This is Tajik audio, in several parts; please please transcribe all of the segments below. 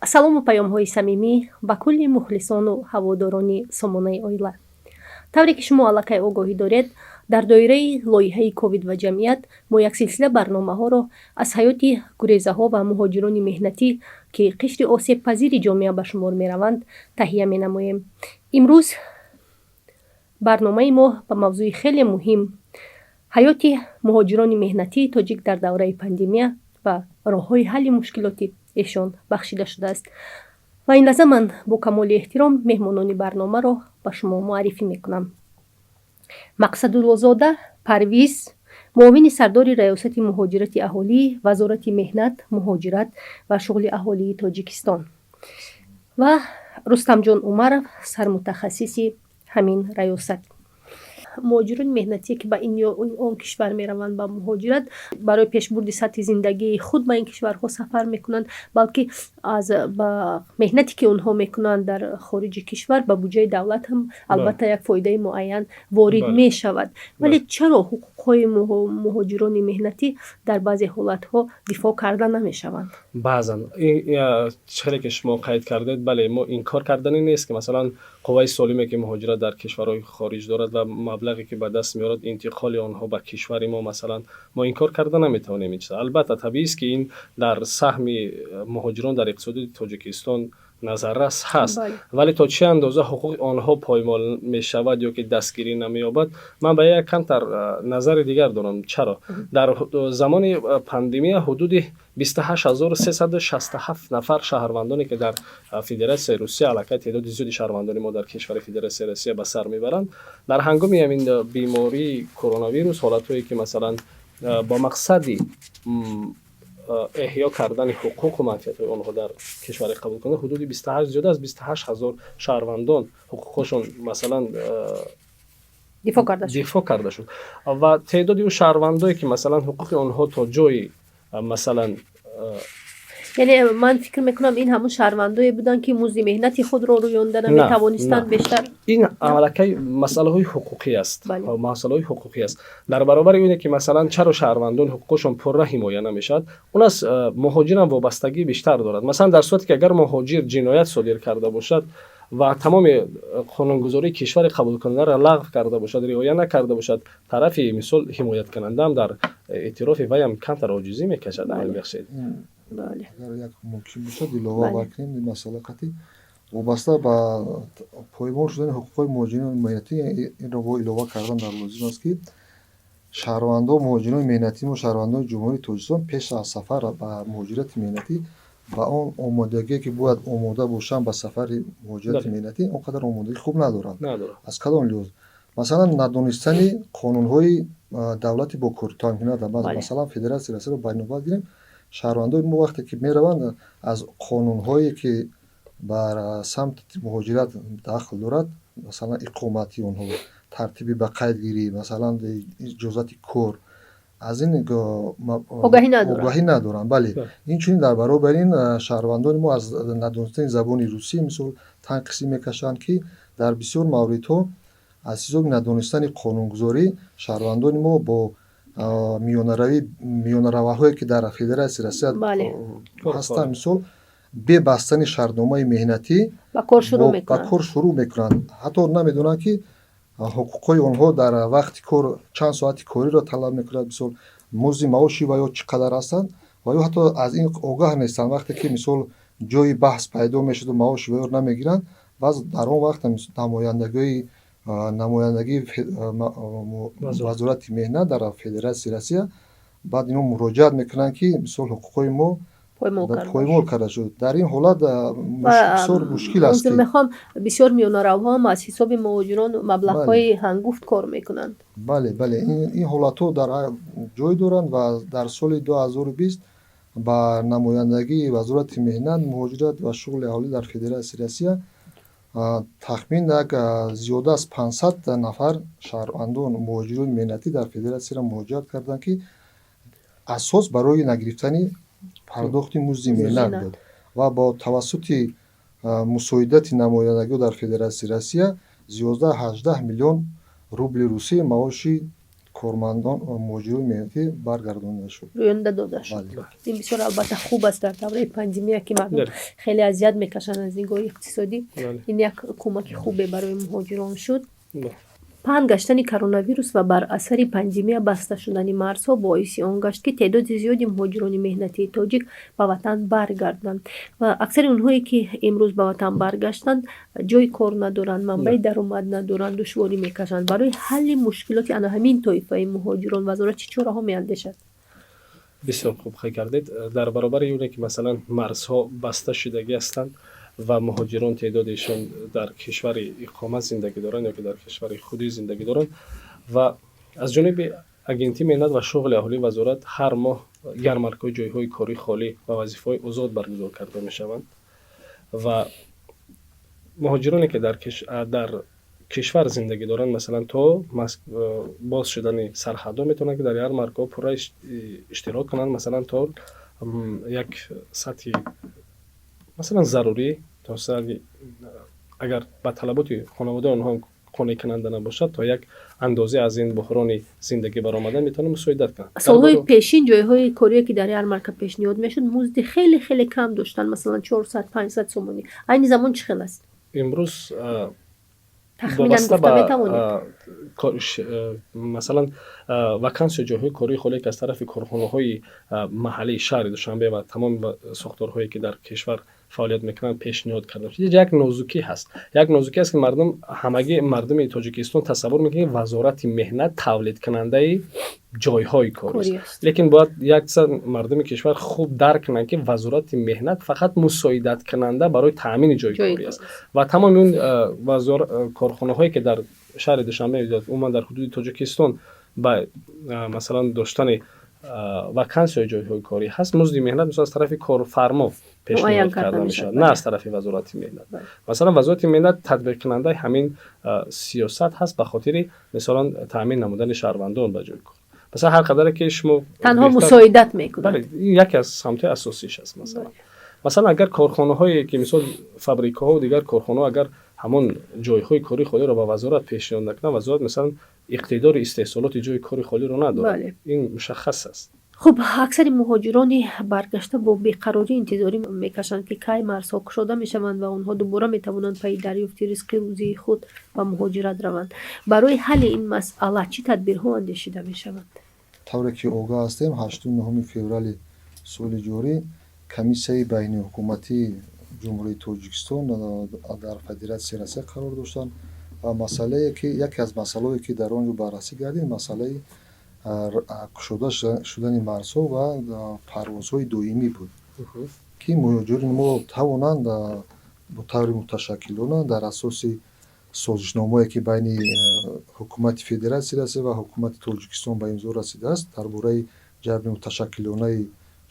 салому паёмҳои самимӣ ба кулли мухлисону ҳаводорони сомонаи оила. тавре ки шумо аллакай огоҳӣ доред, дар доираи лоиҳаи ковид ва ҷамъият мо як силсила барномаҳоро аз ҳаёти гурезаҳо ва муҳоҷирони меҳнатӣ, ки қишри осебпазири ҷомеа ба шумор мераванд, таҳия менамоем. имрӯз барномаи мо ба мавзӯи хеле муҳим ҳаёти муҳоҷирони меҳнатии тоҷик дар давраи пандемия ва роҳҳои ҳалли мушкилоти эшон бахшида шудааст. ва ин лаҳза ман бо камоли эҳтиром меҳмонони барномаро ба шумо муаррифӣ мекунам. мақсадуллозода парвиз, муовини сардори раёсати муҳоҷирати аҳолӣ, вазорати меҳнат, муҳоҷират ва шуғли аҳолии Тоҷикистон, ва Рустамҷон Умаров, сармутахассиси ҳамин раёсат. муҳоҷирони меҳнатие ки ба ин ё он кишвар мераванд ба муҳоҷират, барои пешбурди сатҳи зиндагии худ ба ин кишварҳо сафар мекунанд, балки ба меҳнате ки онҳо мекунанд дар хориҷи кишвар ба буҷаи давлат ҳам албатта як фоидаи муайян ворид мешавад. Вале чаро ҳуқуқҳои муҳоҷирони меҳнатӣ дар баъзе ҳолатҳо дифоъ карда намешаванд? баъзан чизе ки шумо қайд кардед, бале, мо инкор кардани нест ки масалан қувваи солиме ки муҳоҷират дар кишварҳои хориҷ дорад ва маблағе ки ба даст меорад, интиқоли онҳо ба кишвари мо, масалан, мо инкор карда наметавонем ин чиза. албатта табиист ки ин дар саҳми муҳоҷирон дар иқтисоди Тоҷикистон назаррас ҳаст, вале то чӣ андоза ҳуқуқи онҳо поймол мешавад ё ки дастгирӣ намеёбад, ман ба як камтар назари дигар дорам. чаро дар замони пандемия ҳудуди 28367 нафар шаҳрвандоне ки дар Федератсияи Русия, аллакай теъдоди зиёди шаҳрвандони мо дар кишвари Федератсияи Русия ба сар мебаранд, дар ҳангоми ҳамин бемории коронавирус, ҳолатҳое ки масалан ба мақсади эҳё кардани ҳуқуқу манфиатҳои онҳо дар кишваре қабул кунда, ҳудуди 28 зиёда аз 28 ҳазор шаҳрвандон ҳуқуқҳошон масалан дифоъ карда шуд. ва теъдоди ӯ шаҳрвандое ки масалан ҳуқуқи онҳо то ҷои масалан, яъне ман фикр мекунам ин ҳамун шаҳрвандое буданд ки музди меҳнати худро рӯёнда наметавонистанд бештар. ин аллакай масъалаҳои ҳуқуқӣ аст. масъалаҳои ҳуқуқӣ аст. дар баробари оне ки масалан чаро шаҳрвандон ҳуқуқҳошон пурра ҳимоя намешавад, он аз муҳоҷирам вобастагӣ бештар дорад. масалан дар сурате ки агар муҳоҷир ҷиноят содир карда бошад ва тамоми қонунгузории кишвари қабулкунандаро лағв карда бошад, риоя накарда бошад, тарафи мисол ҳимояткунандаам дар эътирофи вайам камтар оҷизӣ мекашад. амилбахшед, агар як мумкин бошад илова бакунем ин масъала қатъи вобаста ба поймол шудани ҳуқуқҳои муҳоҷирони меҳнатӣ, инро бо илова кардан дар лозим аст ки шаҳрвандон муҳоҷирони меҳнатӣ ва шаҳрвандони ҷумҳурии Тоҷикистон пеш аз сафар ба муҳоҷирати меҳнатӣ ба он омодагие ки бояд омода бошанд ба сафари муҳоҷирати меҳнатӣ, он қадар омодагӣ хуб надоранд. аз кадом лиҳоз? масалан надонистани қонунҳои давлати бо кӯртамҳинат, масалан Федератсияи Русияро байнобар гирем, шаҳрвандони мо вақте ки мераванд аз қонунҳое ки бар самти муҳоҷират дахл дорад, масалан иқомати онҳо, тартиби ба қайдгирӣ, масалан иҷозати кор, аз ин огаҳӣ надоранд. бале, инчунин дар баробари ин шаҳрвандони мо аз надонистани забони русӣ мисол танқисӣ мекашанд ки дар бисёр мавридҳо аз ҳисоби надонистани қонунгузорӣ шаҳрвандони мо бо миёнараваҳое ки дар Федератсияи Русия ҳастанд, мисол бе бастани шартномаи меҳнатӣ ба кор шурӯъ мекунанд. ҳатто намедонанд ки ҳуқуқҳои онҳо дар вақти кор чанд соати кориро талаб мекунад, мисол музди маоши ва ё чӣ қадар ҳастанд, ва ё ҳатто аз ин огаҳ нестанд. вақте ки мисол ҷои баҳс пайдо мешуд маоши ва ё намегиранд, баъз дар он вақт намояндагии вазорати меҳнат дар Федератсияи Русия баъд инҳо муроҷиат мекунанд ки мисол ҳуқуқҳои мо поймол карда шуд. дар ин ҳолат бисёр мушкил аст. мехоҳам бисёр миёнаравҳо ҳам аз ҳисоби муҳоҷирон маблағҳои ҳангуфт кор мекунанд. бале, ин ҳолатҳо дар ҷой доранд ва дар соли 2020 ба намояндагии вазорати меҳнат, муҳоҷират ва шуғли аҳолӣ дар Федератсияи Русия тахмин як зиёда аз 500 нафар шаҳрвандон муҳоҷирони меҳнатӣ дар Федератсияро муроҷиат карданд ки асос барои нагирифтани пардохти музди меҳнат буд ва бо тавассути мусоидати намояндагиҳо дар Федератсияи Русия 18 миллион рубли русӣ маоши кормандон ва муҳоҷирон меҳнатӣ баргардонда шуд. роёнда дода шуд. Бале. ин бисёр албатта хуб аст дар давраи пандемия ки мардум Бале. хеле азият мекашанд аз нигоҳи иқтисодӣ. Бале. ин як кӯмаки хубе барои муҳоҷирон шуд. Бале. паҳн гаштани коронавирус ва бар асари пандемия баста шудани марзҳо боиси он гашт ки теъдоди зиёди муҳоҷирони меҳнатии тоҷик ба ватан баргарданд ва аксари онҳое ки имрӯз ба ватан баргаштанд ҷойи кор надоранд, манбаи даромад надоранд, душворӣ мекашанд. барои ҳалли мушкилоти ана ҳамин тоифаи муҳоҷирон вазорат чӣ чораҳо меандешад? бисёр хуб хай кардед. дар баробари оне ки масалан марзҳо баста шудагӣ ҳастанд ва муҳоҷирон теъдодешон дар кишвари иқомат зиндагӣ доранд ё ки дар кишвари худӣ зиндагӣ доранд ва аз ҷониби агентии меҳнат ва шуғли аҳолии вазорат ҳар моҳ ярмаркаҳои ҷойҳои кории холӣ ва вазифаҳои озод баргузор карда мешаванд ва муҳоҷироне ки дар кишвар зиндагӣ доранд масалан то боз шудани сарҳадҳо метавонанд ки дар ярмаркаҳо пурра иштирок кунанд, масалан то як сатҳи масалан зарурӣ то агар ба талаботи хонаводаи онҳо қонеъкунанда набошад то як андозе аз ин буҳрони зиндагӣ баромадан метавонанд мусоидат кунанд. солҳои пешин ҷойҳои корие ки дар ярмарка пешниҳод мешуд музди хеле хеле кам доштанд, масалан 400-500 сомонӣ. айни замон чӣ хел аст? имрӯз тахминан гуфта метавонед? масалан вакансия ҷойҳои кории холе ки аз тарафи корхонаҳои маҳаллии шаҳри Душанбе ва тамоми сохторҳое ки дар кишвар фаъолият мекунанд пешниҳод карда шуд. Як нозукӣ ҳаст. Як нозукӣ аст ки ҳамагӣ мардуми Тоҷикистон тасаввур мекунанд ки вазорати меҳнат тавлидкунандаи ҷойҳои кори аст. Лекин бояд яксар мардуми кишвар хуб дарк кунанд ки вазорати меҳнат фақат мусоидаткунанда барои таъмини ҷойи корӣ аст ва тамоми он корхонаҳое ки дар шаҳри Душанбе умуман дар ҳудуди Тоҷикистон ба масалан доштани вакансияи ҷойҳои корӣ ҳаст, музди меҳнат мисол аз тарафи корфармо пешниҳод карда мешавад, на аз тарафи вазорати меҳнат. Масалан вазорати меҳнат татбиқкунандаи ҳамин сиёсат ҳаст ба хотири мисолан таъмин намудани шаҳрвандон ба ҷойи кор. Масалан ҳар қадаре ки шумо танҳо мусоидат мекунанд. Яке аз самтҳои асосиш аст. Масалан агар корхонаҳое ки мисол фабрикаҳо дигар корхонаҳо агар ҳамон ҷойҳои кори холиро ба вазорат пешниҳод накунад, вазорат мисалан иқтидори истеҳсолоти ҷойи кори холиро надорад. Ин мушаххас аст. хуб, аксари муҳоҷирони баргашта бо беқарорӣ интизорӣ мекашанд ки кай марзҳо кушода мешаванд ва онҳо дубора метавонанд паи дарёфти ризқи рӯзии худ ба муҳоҷират раванд. барои ҳалли ин масъала чӣ тадбирҳо андешида мешаванд? тавре ки огаҳ ҳастем 8 феврали соли ҷорӣ комиссияи байниҳукуматии ҷумҳурии Тоҷикистон дар Федератсияи Россия қарор доштанд ва масъалае ки яке аз масъалаҳое ки дар он ҷо баррасӣ гардид масъалаи кушода шудани марзҳо ва парвозҳои доимӣ буд ки муҳоҷирони мо тавонанд бо таври муташаккилона дар асоси созишномае ки байни ҳукумати Федератсияи Россия ва ҳукумати Тоҷикистон ба имзо расидааст дар бораи ҷалби муташаккилонаи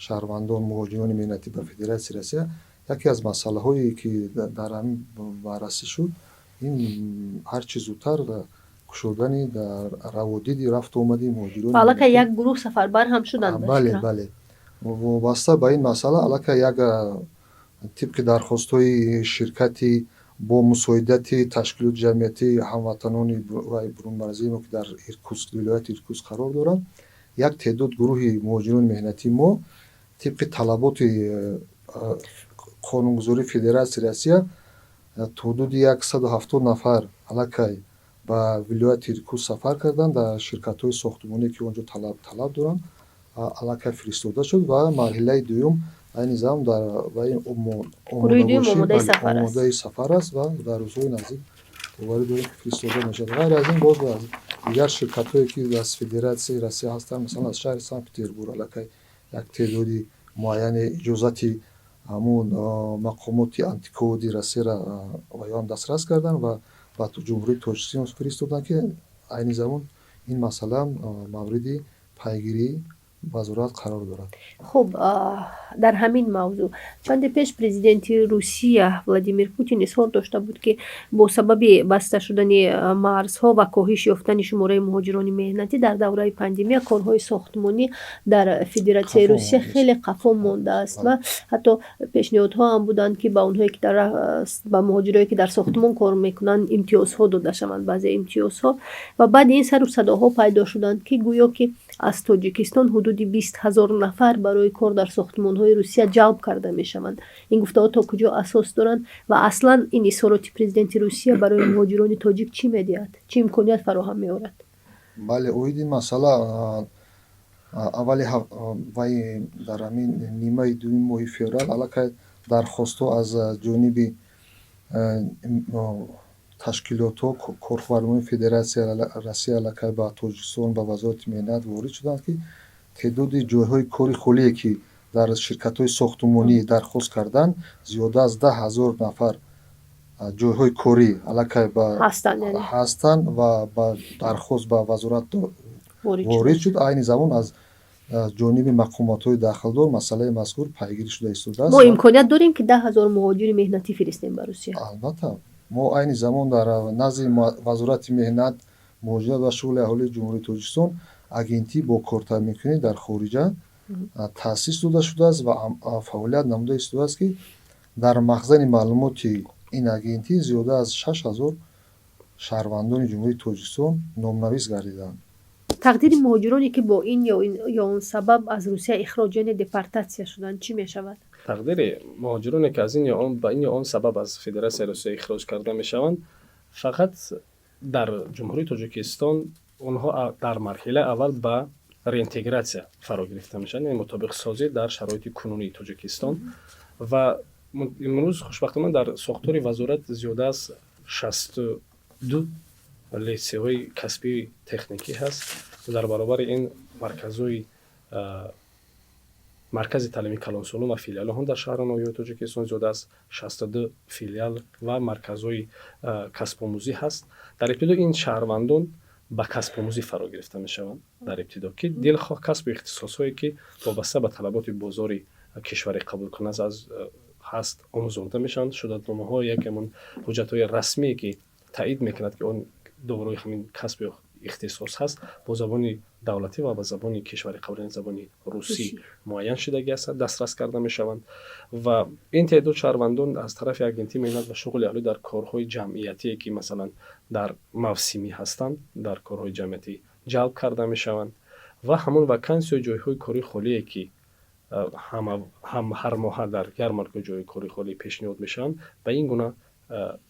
шаҳрвандон муҳоҷирони меҳнатӣ ба Федератсияи Россия яке аз масъалаҳое ки дар ҳамин баррасӣ шуд ин ҳарчи зудтар кушодани дар раводиди рафту омади муҳоҷирони аллакай як гурӯҳ сафарбар ҳам шуданд. бале вобаста ба ин масъала аллакай як тибқи дархостҳои ширкати бо мусоидати ташкилоти ҷамъиятии ҳамватанони бурунмарзии мо ки дар вилояти Иркутск қарор доранд як теъдод гурӯҳи муҳоҷирони меҳнатии мо тибқи талаботи қонунгузории Федератсияи Россия то ҳудуди 170 нафар аллакай ба вилояти Иркутск сафар карданд дар ширкатҳои сохтмоние ки он ҷо талаб доранд аллакай фиристода шуд ва марҳилаи дуюм айни замон дар омодаи сафар аст ва дар рӯзҳои наздик боварӣ дорем ки фиристода мешавад. ғайр аз ин боз аз дигар ширкатҳое ки аз Федератсияи Россия ҳастанд мисалан аз шаҳри Санкт-Петербург аллакай як теъдоди муайяне иҷозати ҳамун мақомоти антиководи Россияро ба он дастрас карданд ва ба ҷумҳурии Тоҷикистон фиристоданд ки айни замон ин масъала мавриди пайгирӣ вазорат қарор дорад. хуб, дар ҳамин мавзӯъ чанде пеш президенти Русия Владимир Путин изҳор дошта буд, ки бо сабаби баста шудани марзҳо ва коҳиш ёфтани шумораи муҳоҷирони меҳнатӣ дар давраи пандемия корҳои сохтмонӣ дар Федератсияи Қафо Русия мондааст. хеле қафо мондааст ва ҳатто пешниҳодҳо ҳам буданд, ки ба онҳое ки ба муҳоҷирое ки дар сохтмон кор мекунанд имтиёзҳо дода шаванд, баъзе имтиёзҳо. Ва баъди ин сару садоҳо пайдо шуданд, ки гӯё ки аз Тоҷикистон ҳудуди 20,000 нафар барои кор дар сохтмонҳои Русия ҷалб карда мешаванд. Ин гуфтаҳо то куҷо асос доранд ва аслан ин изҳороти президенти Русия барои муҳоҷирони тоҷик чӣ медиҳад? Чӣ имконият фароҳам меорад? бале оиди масъала аввали вай дар ҳамин нимаи дуюми моҳи феврал аллакай дархостҳо аз ҷониби ташкилотҳо корфармони Федератсияи Россия аллакай ба Тоҷикистон ба вазорати меҳнат ворид шуданд, ки теъдоди ҷойҳои кори холие ки дар ширкатҳои сохтмонӣ дархост карданд зиёда аз 10,000 нафар ҷойҳои корӣ аллакай ҳастанд ва ба дархост ба вазорат ворид шуд. Айни замон аз ҷониби мақомотҳои дахлдор масъалаи мазкур пайгирӣ шуда истодааст. мо имконият дорем ки 10,000 муҳоҷири меҳнатӣ фиристем ба Русия? албатта мо айни замон дар назди вазорати меҳнат, муҳоҷират ва шуғли аҳолии ҷумҳурии Тоҷикистон агентӣ бо кортамекунӣ дар хориҷа таъсис дода шудааст ва фаъолият намуда истодааст, ки дар махзани маълумоти ин агентӣ зиёда аз 6,000 шаҳрвандони ҷумҳурии Тоҷикистон номнавис гардиданд. тақдири муҳоҷироне ки бо ин ё он сабаб аз Русия ихроҷ яъне депортатсия шуданд чӣ мешавад? тақдири муҳоҷироне ки аз ин ё он ба ин ё он сабаб аз Федератсияи Русия ихроҷ карда мешаванд, фақат дар ҷумҳурии Тоҷикистон онҳо дар марҳилаи аввал ба реинтегратсия фаро гирифта мешаванд, яъне мутобиқсозӣ дар шароити кунунии Тоҷикистон. ва имрӯз хушбахтона дар сохтори вазорат зиёда аз 62 литсеҳои касбии техникӣ ҳаст. дар баробари ин маркази таълими калонсолум ва филиалҳо дар шаҳру ноҳияи Тоҷикистон зиёда аз 62 филиал ва марказҳои касбомӯзӣ ҳаст. дар ибтидо ин шаҳрвандон ба касбомӯзӣ фаро гирифта мешаванд дар ибтидо, ки дилхоҳ касбу ихтисосҳое ки вобаста ба талаботи бозори кишвари қабулкунанда ҳаст омӯзонда мешаванд. шудатномаҳо якамон ҳуҷҷатҳои расмие ки таъид мекунад, ки он дорои ҳамин касб ё ихтисос ҳаст, бо забони давлатӣ ва ба забони кишвари қабул забони русӣ муайян шудагӣ аст, дастрас карда мешаванд. ва ин теъдод шаҳрвандон аз тарафи агентии меҳнат ва шуғли аҳлӣ дар корҳои ҷамъиятие ки масалан дар мавсимӣ ҳастанд, дар корҳои ҷамъиятӣ ҷалб карда мешаванд ва ҳамон вакансияи ҷойҳои кори холие ки ҳар моҳа дар ярмаркаи ҷойҳои кори холӣ пешниҳод мешаванд, ба ин гуна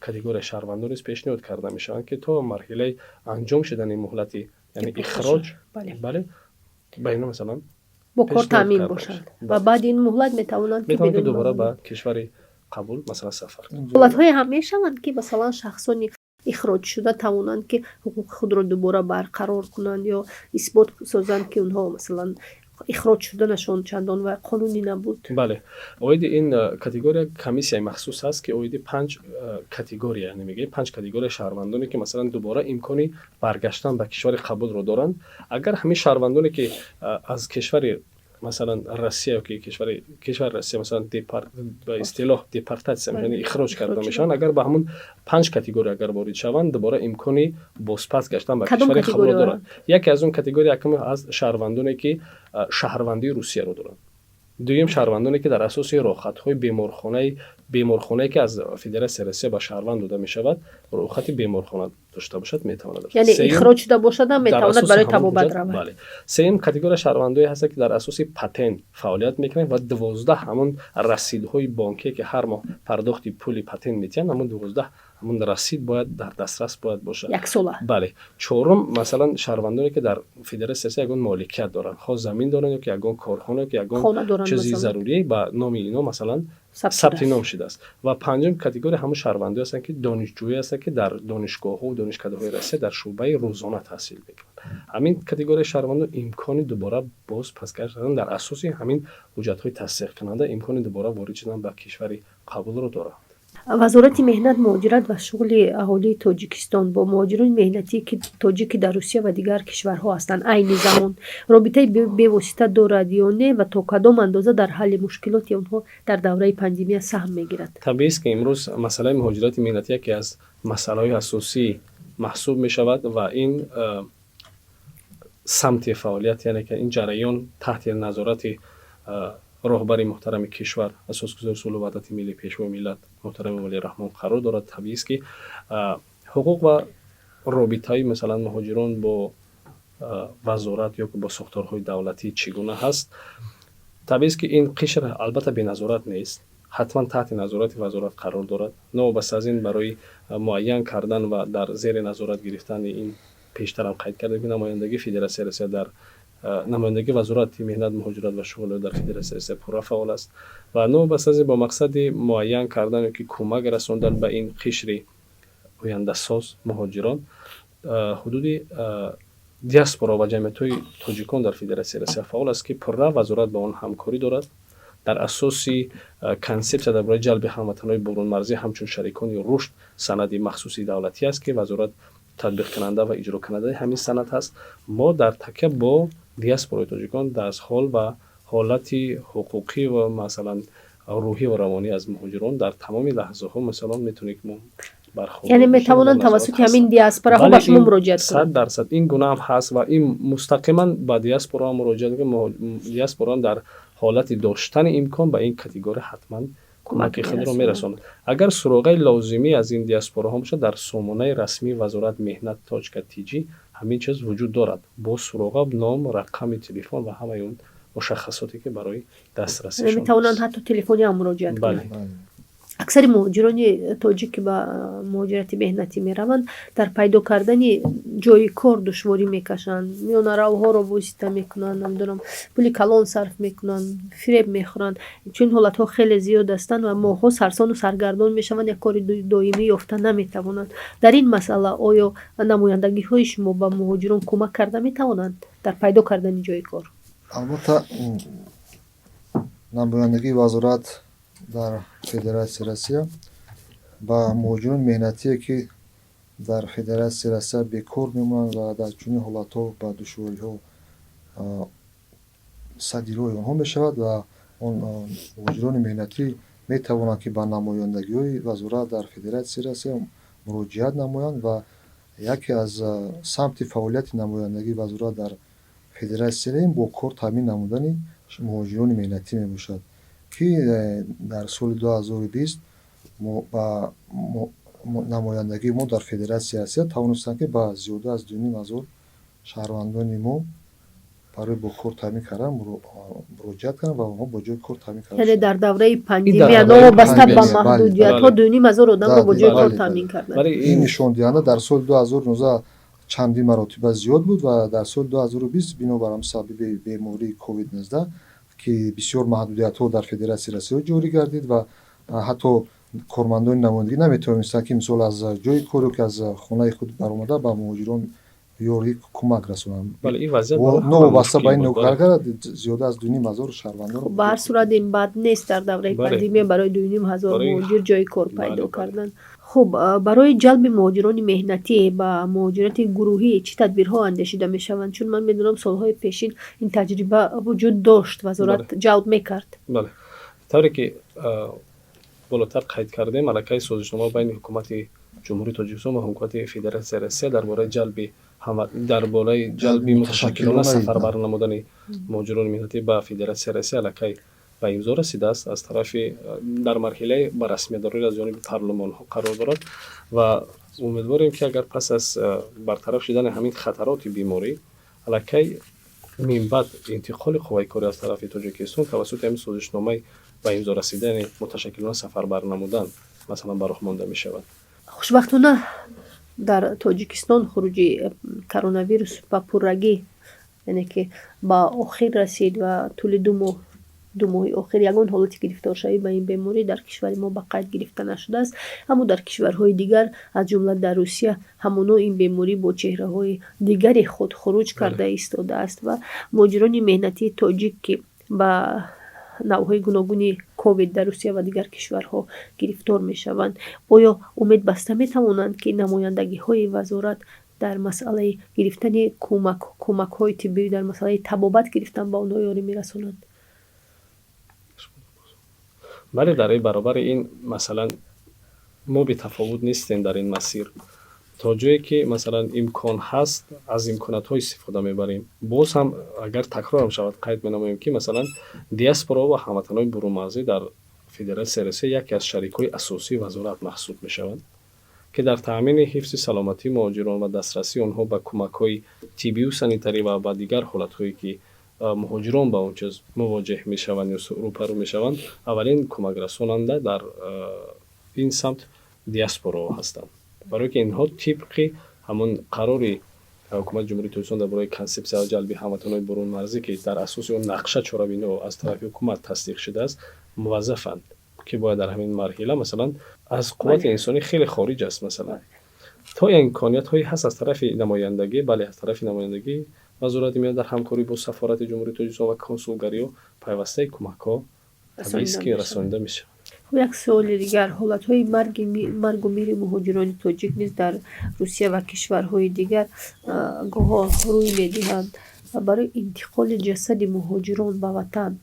категорияи шаҳрвандон низ пешниҳод карда мешаванд, ки то марҳилаи анҷом шудани муҳлати яъне ихроҷ бале ба ино масалан бо кор таъмин бошад ва баъди ин муҳлат метавонанд ки дубора ба кишвари қабул масалан сафар кунанд. ҳолатҳое ҳам мешаванд, ки масалан шахсони ихроҷшуда тавонанд ки ҳуқуқи худро дубора барқарор кунанд ё исбот созанд, ки онҳо масалан ихроҷ шуданашон чандон ва қонунӣ набуд. бале оиди ин категория комиссияи махсус ҳаст, ки оиди 5 категория намеге 5 категория шаҳрвандоне ки масалан дубора имкони баргаштан ба кишвари қабулро доранд. агар ҳамин шаҳрвандоне ки аз кишвари масалан Россия ё ки кишвари Россия масалан ба истилоҳ депортатсия яъне ихроҷ карда мешаванд, агар ба ҳамон 5 категория агар ворид шаванд, дубора имкони бозпас гаштан ба кишвари қабулро доранд. яке аз он категория якум аз шаҳрвандоне ки шаҳрвандии Русияро доранд. дуюм шаҳрвандоне ки дар асоси рохатҳои беморхонае ки аз Федератсияи Россия ба шаҳрванд дода мешавад, рохати беморхона дошта бошад метавонад. яъне ихроҷ шуда бошад метавонад барои табобат равад. бале сеюм категория шаҳрвандое ҳаст, ки дар асоси патент фаъолият мекунанд ва 12 ҳамон расидҳои банкие ки ҳар моҳ пардохти пули патент метиҳанд, ҳамон 12 ҳамон расид бояд дар дастрас бояд бошад. яксола. бале чорум масалан шаҳрвандоне ки дар Федератсияи ягон моликият доранд, хос замин доранд ё ки ягон корхона ё ки ягон чизи зарури ба номи ино масалан сабти ном шудааст. ва панҷум категория ҳамон шаҳрвандое ҳастанд, ки донишҷӯе ҳастанд, ки дар донишгоҳҳо ва донишкадаҳои Россия дар шӯъбаи рӯзона таҳсил мекунанд. ҳамин категорияи шаҳрвандон имкони дубора боз пасгашт кардан дар асоси ҳамин ҳуҷҷатҳои тасдиқкунанда имкони дубора ворид шудан ба кишвари қабулро доранд. вазорати меҳнат муҳоҷират ва шуғли аҳолии тоҷикистон бо муҳоҷирони меҳнатӣ ки тоҷики дар Русия ва дигар кишварҳо ҳастанд айни замон робитаи бевосита дорад ё не ва то кадом андоза дар ҳалли мушкилоти онҳо дар давраи пандемия саҳм мегирад? табиист ки имрӯз масъалаи муҳоҷирати меҳнатӣ яке аз масъалаҳои асосӣ маҳсуб мешавад ва ин самти фаъолият яъне ки ин ҷараён таҳти назорати роҳбари муҳтарами кишвар асосгузори сулҳу ваҳдати миллӣ пешвои миллат муҳтарами Валии Раҳмон қарор дорад. Табиист ки ҳуқуқ ва робитаи масалан муҳоҷирон бо вазорат ё бо сохторҳои давлатӣ чӣ гуна ҳаст. Табиист ки ин қишр албатта беназорат нест, ҳатман таҳти назорати вазорат қарор дорад. новобаста аз ин барои муайян кардан ва дар зери назорат гирифтани ин пештарам қайд кардем ки намояндагии Федератсияи Россия дар намояндагии вазорати меҳнат муҳоҷират ва шуғл дар Федератсияи Россия пурра фаъол аст ва новобаста аз ин бо мақсади муайян кардан ё ки кӯмак расондан ба ин қишри ояндасоз муҳоҷирон ҳудуди диаспора ва ҷамъиятҳои тоҷикон дар Федератсияи Россия фаъол аст ки пурра вазорат ба он ҳамкорӣ дорад. дар асоси консепсия дар бораи ҷалби ҳамватанони бурунмарзӣ ҳамчун шарикони рушд санади махсуси давлатӣ аст ки вазорат татбиқкунанда ва иҷрокунандаи ҳамин санад ҳаст. мо дар такя бо диаспораи тоҷикон дастҳол ва ҳолати ҳуқуқӣ ва масалан рӯҳӣ ва равонӣ аз муҳоҷирон дар тамоми лаҳзаҳо масалан метавонем ки мо бархурд яъне метавонанд тавассути ҳамин диаспораҳо ба шумо муроҷиат кунанд. 100% ин гуна ҳам ҳаст ва ин мустақиман ба диаспораҳо муроҷиат ки диаспораҳо дар ҳолати доштани имкон ба ин категория ҳатман кӯмаки худро мерасонад. агар суроғаи лозимӣ аз ин диаспораҳо бошад дар сомонаи расмии вазорат меҳнат точка тиҷи ҳамин чиз вуҷуд дорад бо суроға ном рақами телефон ва ҳамаи он мушаххасоте ки барои дастрасишон метавонанд ҳатто телефони ҳам муроҷиат кунанд. аксари муҳоҷирони тоҷик ки ба муҳоҷирати меҳнатӣ мераванд дар пайдо кардани ҷойи кор душворӣ мекашанд, миёнаравҳоро восита мекунанд, намедонам пули калон сарф мекунанд, фиреб мехӯранд. чун ҳолатҳо хеле зиёд ҳастанд ва моҳҳо сарсону саргардон мешаванд, як кори доимӣ ёфта наметавонанд. дар ин масъала оё намояндагиҳои шумо ба муҳоҷирон кӯмак карда метавонанд дар пайдо кардани ҷойи кор? албатта намояндагии вазорат дар Федератсияи Россия ба муҳоҷирони меҳнатие ки дар Федератсияи Россия бекор мемонанд ва дар чунин ҳолатҳо ба душвориҳо садирои онҳо мешавад ва он муҳоҷирони меҳнатӣ метавонанд ки ба намояндагиҳои вазорат дар Федератсияи Россия муроҷиат намоянд ва яке аз самти фаъолияти намояндагии вазорат дар Федератсияи бо кор таъмин намудани муҳоҷирони меҳнатӣ мебошад ки дар соли 2020 ба намояндагии мо дар Федератсияи Россия тавонистанд ки ба зиёда аз 2,5 шаҳрвандони мо барои бо кор таъмин кардан муроҷиат карданд ва онҳо бо ҷои кор таъмин карданд. яъне дар давраи пандемия новобаста ба маҳдудиятҳо 2,5 одамро бо ҷои кор таъмин карданд. ин нишондиҳанда дар соли 2019 чандин маротиба зиёд буд ва дар соли 2020 бинобар сабаби бемории COVID-19 ки бисёр маҳдудиятҳо дар Федератсияи Россия ҷорӣ гардид ва ҳатто кормандони намояндагӣ наметавонистанд ки мисол аз ҷойи кор ё ки аз хонаи худ баромада ба муҳоҷирон ёрӣ кӯмак расонанд. новобаста ба ин нӯкаргар зиёда аз 2,5 шаҳрвандон. ба ҳар сурат ин бад нест дар давраи пандемия барои 2,5 муҳоҷир ҷойи кор пайдо кардан. хуб барои ҷалби муҳоҷирони меҳнатӣ ба муҳоҷирати гурӯҳӣ чӣ тадбирҳо андешида мешаванд? чун ман медонам солҳои пешин ин таҷриба вуҷуд дошт, вазорат ҷалб мекард. бале тавре ки болотар қайд кардем, аллакай созишнома байни ҳукумати ҷумҳурии тоҷикистон ва ҳукумати Федератсияи Россия дар бораи ҷалби муташаккилона сафарбар намудани муҳоҷирони меҳнатӣ ба Федератсияи Россия аллакай ба имзо расидааст аз тарафи дар марҳилаи ба расмиятдорӣ аз ҷониби парлумонҳо қарор дорад ва умедворем ки агар пас аз бартараф шудани ҳамин хатароти беморӣ аллакай минбаъд интиқоли қувваи корӣ аз тарафи Тоҷикистон тавассути ҳамин созишномаи ба имзо расидани муташаккилона сафарбар намудан масалан ба роҳ монда мешавад. хушбахтона дар Тоҷикистон хуруҷи коронавирус ба пуррагӣ яъне ки ба охир расид ва тӯли 2 моҳи охир ягон ҳолати гирифторшавӣ ба ин беморӣ дар кишвари мо ба қайд гирифта нашудааст. аммо дар кишварҳои дигар аз ҷумла дар Русия ҳамоно ин беморӣ бо чеҳраҳои дигари худ хуруҷ карда истодааст ва муҳоҷирони меҳнатии тоҷик ки ба навъҳои гуногуни ковид дар русия ва дигар кишварҳо гирифтор мешаванд, оё умед баста метавонанд ки намояндагиҳои вазорат дар масъалаи гирифтани кӯмакҳои тиббӣ, дар масъалаи табобат гирифтан ба онҳо ёрӣ мерасонанд? бале дар баробари ин масалан мо бетафовут нестем дар ин масир. То ҷое ки масалан имкон ҳаст, аз имконатҳо истифода мебарем. Боз ҳам агар такрорам шавад қайд менамоем ки масалан диаспора ва ҳамватанои бурунмарзӣ дар Федератсияи Русия яке аз шарикҳои асосии вазорат маҳсуб мешаванд, ки дар таъмини ҳифзи саломатии муҳоҷирон ва дастрасии онҳо ба кӯмакҳои тиббию санитарӣ ва ба дигар ҳолатҳое ки муҳоҷирон ба он чиз мувоҷеҳ мешаванд ё рӯпарӯ мешаванд, аввалин кӯмакрасонанда дар ин самт диаспораҳо ҳастанд. барое ки инҳо тибқи ҳамон қарори ҳукумати ҷумҳурии Тоҷикистон дар бораи консепсияи ҷалби ҳамватанои бурунмарзӣ ки дар асоси он нақша чорабино аз тарафи ҳукумат тасдиқ шудааст, муваззафанд ки бояд дар ҳамин марҳила масалан аз қуввати инсонӣ хеле хориҷ аст. Масалан то имкониятҳое ҳаст аз тарафи намояндагӣ, бале аз тарафи намояндагӣ вазорати миёнат дар ҳамкорӣ бо сафорати ҷумҳурии Тоҷикистон ва консулгариҳо пайвастаи кӯмакҳо табиист ки расонида мешавад. як суоли дигар, ҳолатҳои маргу мири муҳоҷирони тоҷик низ дар русия ва кишварҳои дигар гоҳо рӯй медиҳанд. Барои интиқоли ҷасади муҳоҷирон ба ватан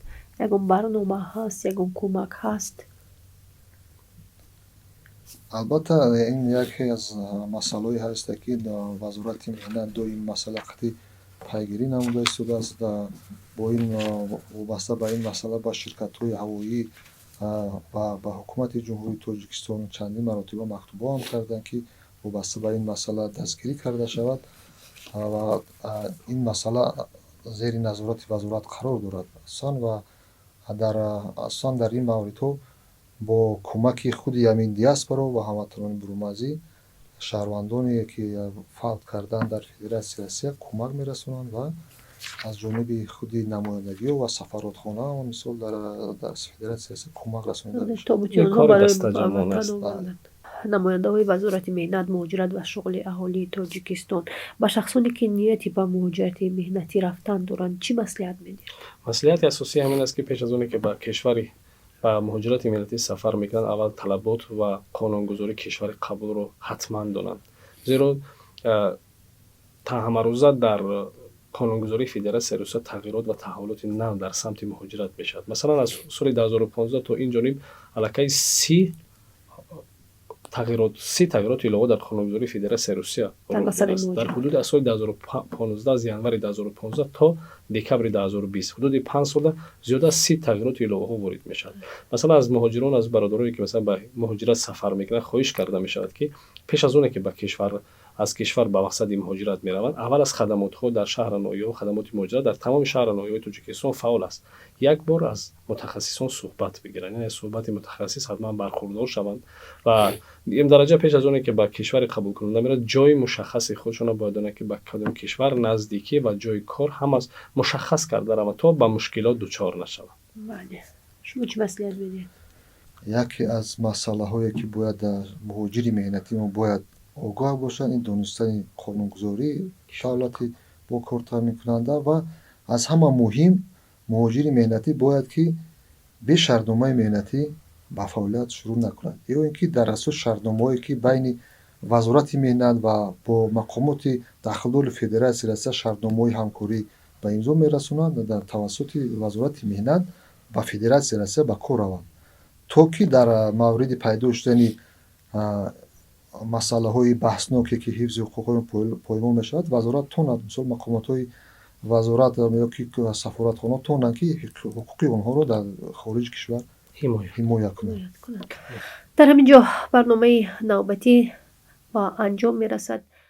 ягон барнома ҳаст, ягон кӯмак ҳаст? албатта ин яке аз масъалаҳое ҳаст ки вазорати меҳнат доим масъала қати пайгирӣ намуда истодааст. Бо ин вобаста ба ин масъала ба ширкатҳои ҳавоӣ ва ба ҳукумати ҷумҳурии Тоҷикистон чандин маротиба мактубҳо ҳам карданд ки вобаста ба ин масъала дастгирӣ карда шавад ва ин масъала зери назорати вазорат қарор дорад. Асон дар ин мавридҳо бо кӯмаки худи ҳамин диаспора ва ҳамватанони бурунмарзӣ шаҳрвандоне ки фавт карданд дар Федератсияи Русия кӯмак мерасонанд ва аз ҷониби худи намояндагиҳо ва сафаротхона мисол дар Федератсияи Русия кӯмак расонида мешавад. намояндаҳои вазорати меҳнат, муҳоҷират ва шуғли аҳолии Тоҷикистон ба шахсоне ки нияти ба муҳоҷирати меҳнатӣ рафтан доранд чӣ маслиҳат медиҳанд? маслиҳати асосӣ ҳамин аст ки пеш аз оне ки ба кишвари ба муҳоҷирати миллатӣ сафар мекунанд, аввал талабот ва қонунгузории кишвари қабулро ҳатман донанд. Зеро та ҳамарӯза дар қонунгузории Федератсияи Русия тағйирот ва таҳаввулоти нав дар самти муҳоҷират мешавад. Масалан аз соли 2015 то ин ҷониб аллакай 30 тағйирот илова дар қонунгузории Федератсияи Русия дар ҳудуди аз соли 2015 аз январи 2015 то декабри 2020 ҳудуди 5 сола зиёда аз 30 тағйирот иловаҳо ворид мешавад. Масалан аз муҳоҷирон, аз бародарое ки масалан ба муҳоҷират сафар мекунанд хоҳиш карда мешавад ки пеш аз оне ки ба аз кишвар ба мақсади муҳоҷират мераванд, аввал аз хадамотҳо дар шаҳраноиҳо, хадамоти муҳоҷират дар тамоми шаҳраноиҳои Тоҷикистон фаъол аст. Як бор аз мутахассисон суҳбат бигиранд, яъне суҳбати мутахассис ҳатман бархурдор шаванд ва ин дараҷа пеш аз оне ки ба кишвари қабулкунанда мераванд, ҷои мушаххаси худшонро бояд донанд ки ба кадом кишвар, наздикӣ ва ҷои кор ҳам аз мушаххас карда раванд то ба мушкилот дучор нашаванд. Бале. Шумо чӣ маслиҳат медиҳед? яке аз масъалаҳое ки бояд муҳоҷири меҳнатӣ мо бояд огоҳ бошанд, ин донистани қонунгузории давлати бо кор таъмин кунанда ва аз ҳама муҳим муҳоҷири меҳнатӣ бояд ки бе шартномаи меҳнатӣ ба фаъолият шурӯъ накунад. ё ин ки дар асоси шартномаҳое ки байни вазорати меҳнат ва бо мақомоти дахлдори Федератсияи Русия шартномаҳои ҳамкорӣ ба имзо мерасонанд, дар тавассути вазорати меҳнат ба Федератсияи Русия ба кор раванд, то ки дар мавриди пайдо шудани масъалаҳои баҳсноке ки ҳифзи ҳуқуқҳои поймол мешавад, вазорат тонад, мисол мақомотҳои вазорат ёки сафоратхона тонанд ки ҳуқуқи онҳоро дар хориҷи кишвар ҳимоя кунанд. дар ҳамин ҷо барномаи навбатӣ ба анҷом мерасад.